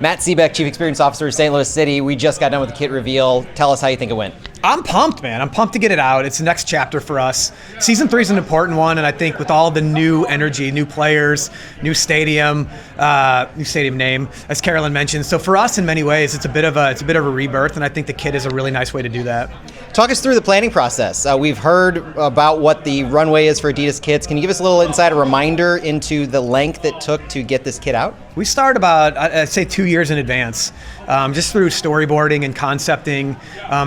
Matt Sebek, Chief Experience Officer of St. Louis City. We just got done with the kit reveal. Tell us how you think it went. I'm pumped, man. I'm pumped to get it out. It's the next chapter for us. Season 3 is an important one, and I think with all the new energy, new players, new stadium name, as Carolyn mentioned. So for us, in many ways, it's a bit of a rebirth, and I think the kit is a really nice way to do that. Talk us through the planning process. We've heard about what the runway is for Adidas kits. Can you give us a little insight, a reminder into the length it took to get this kit out? We start about, I'd say, 2 years in advance, just through storyboarding and concepting,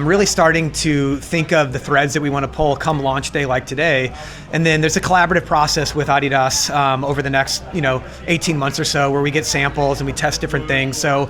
really starting to think of the threads that we want to pull come launch day like today. And then there's a collaborative process with Adidas over the next 18 months or so where we get samples and we test different things. So,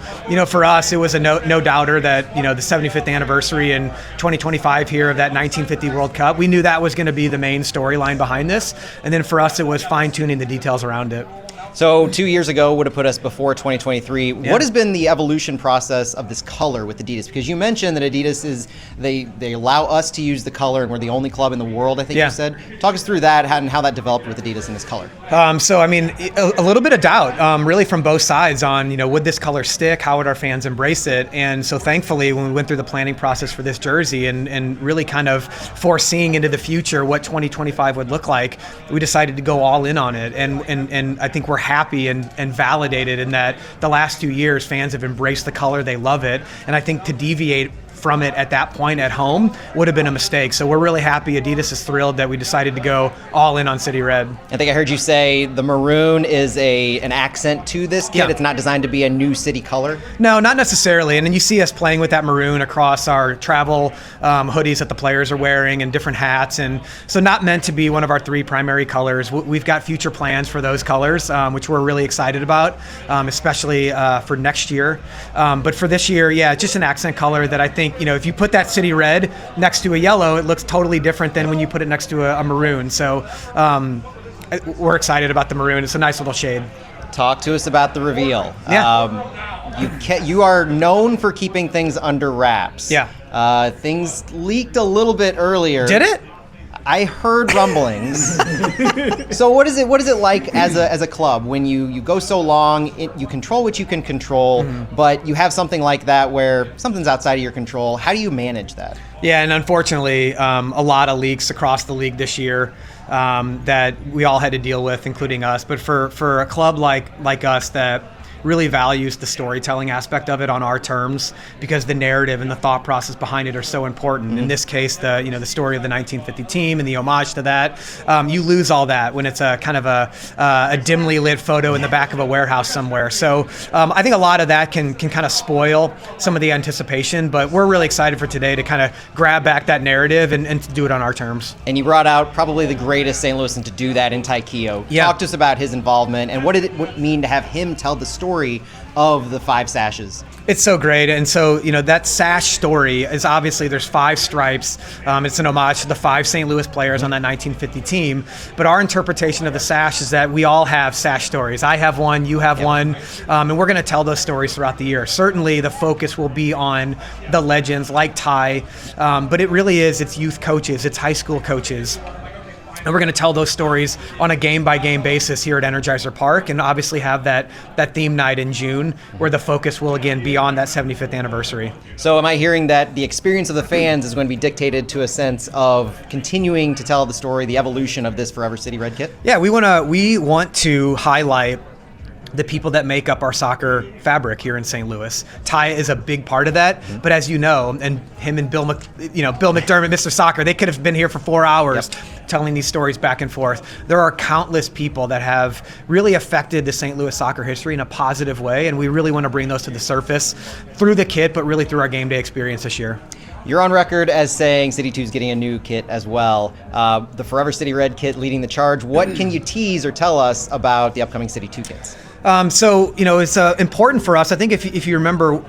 for us, it was a no doubter that, the 75th anniversary in 2025 here of that 1950 World Cup, we knew that was going to be the main storyline behind this. And then for us, it was fine-tuning the details around it. So 2 years ago would have put us before 2023. Yeah. What has been the evolution process of this color with Adidas? Because you mentioned that Adidas they allow us to use the color, and we're the only club in the world, I think you said. Talk us through that and how that developed with Adidas and this color. A little bit of doubt, really from both sides on, would this color stick? How would our fans embrace it? And so thankfully, when we went through the planning process for this jersey and really kind of foreseeing into the future what 2025 would look like, we decided to go all in on it. And I think we're happy and validated in that the last 2 years fans have embraced the color, they love it, and I think to deviate from it at that point at home would have been a mistake. So we're really happy. Adidas is thrilled that we decided to go all in on City Red. I think I heard you say the maroon is an accent to this kit. Yeah. It's not designed to be a new city color. No, not necessarily. And then you see us playing with that maroon across our travel hoodies that the players are wearing and different hats. And so not meant to be one of our 3 primary colors. We've got future plans for those colors, which we're really excited about, especially for next year. But for this year, just an accent color that I think, if you put that City Red next to a yellow, it looks totally different than when you put it next to a maroon. So we're excited about the maroon. It's a nice little shade. Talk to us about the reveal. Yeah. You are known for keeping things under wraps. Yeah. Things leaked a little bit earlier. Did it? I heard rumblings. So what is it like as a club when you go so long, you control what you can control, but you have something like that where something's outside of your control? How do you manage that? Yeah, and unfortunately, a lot of leaks across the league this year that we all had to deal with, including us. But for a club like us that really values the storytelling aspect of it on our terms, because the narrative and the thought process behind it are so important. In this case, the story of the 1950 team and the homage to that, you lose all that when it's a kind of a dimly lit photo in the back of a warehouse somewhere. So I think a lot of that can kind of spoil some of the anticipation, but we're really excited for today to kind of grab back that narrative and to do it on our terms. And you brought out probably the greatest St. Louisan to do that in Taikio. Yeah. Talk to us about his involvement and what did it mean to have him tell the story of the 5 sashes. It's so great. And so, that sash story is obviously there's 5 stripes. It's an homage to the 5 St. Louis players on that 1950 team. But our interpretation of the sash is that we all have sash stories. I have one, you have one, and we're going to tell those stories throughout the year. Certainly the focus will be on the legends like Ty, but it really is, it's youth coaches, it's high school coaches. And we're going to tell those stories on a game-by-game basis here at Energizer Park, and obviously have that theme night in June where the focus will again be on that 75th anniversary. So am I hearing that the experience of the fans is going to be dictated to a sense of continuing to tell the story, the evolution of this Forever City Red kit? Yeah, we want to highlight the people that make up our soccer fabric here in St. Louis. Ty is a big part of that, but as you know, and him and Bill McDermott, Mr. Soccer, they could have been here for 4 hours telling these stories back and forth. There are countless people that have really affected the St. Louis soccer history in a positive way, and we really want to bring those to the surface through the kit, but really through our game day experience this year. You're on record as saying City 2 is getting a new kit as well. The Forever City Red kit leading the charge. What can you tease or tell us about the upcoming City 2 kits? It's important for us. I think if you remember,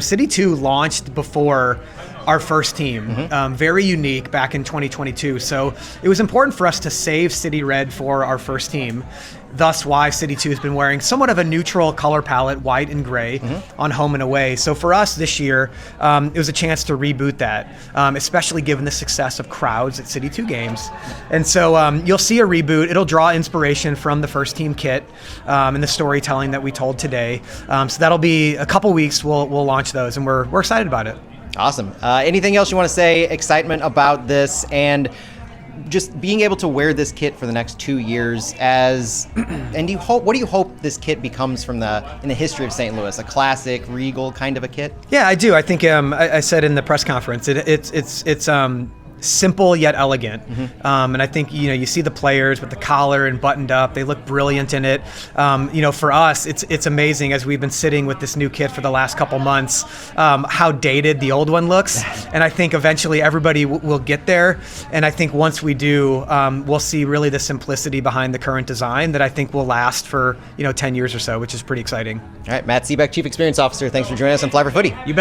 City 2 launched before our first team. Very unique back in 2022. So it was important for us to save City Red for our first team. Thus why City 2 has been wearing somewhat of a neutral color palette, white and gray, on home and away. So for us this year, it was a chance to reboot that, especially given the success of crowds at City 2 games. And so you'll see a reboot. It'll draw inspiration from the first team kit and the storytelling that we told today. So that'll be a couple weeks. We'll launch those, and we're excited about it. Awesome. Anything else you want to say? Excitement about this and just being able to wear this kit for the next 2 years and what do you hope this kit becomes in the history of St. Louis? A classic, regal kind of a kit? Yeah, I do. I think I said in the press conference, it's simple yet elegant. And I think, you see the players with the collar and buttoned up. They look brilliant in it. For us, it's amazing as we've been sitting with this new kit for the last couple months, how dated the old one looks. And I think eventually everybody will get there. And I think once we do, we'll see really the simplicity behind the current design that I think will last for 10 years or so, which is pretty exciting. All right, Matt Sebek, Chief Experience Officer. Thanks for joining us on Fly for Footy. You bet.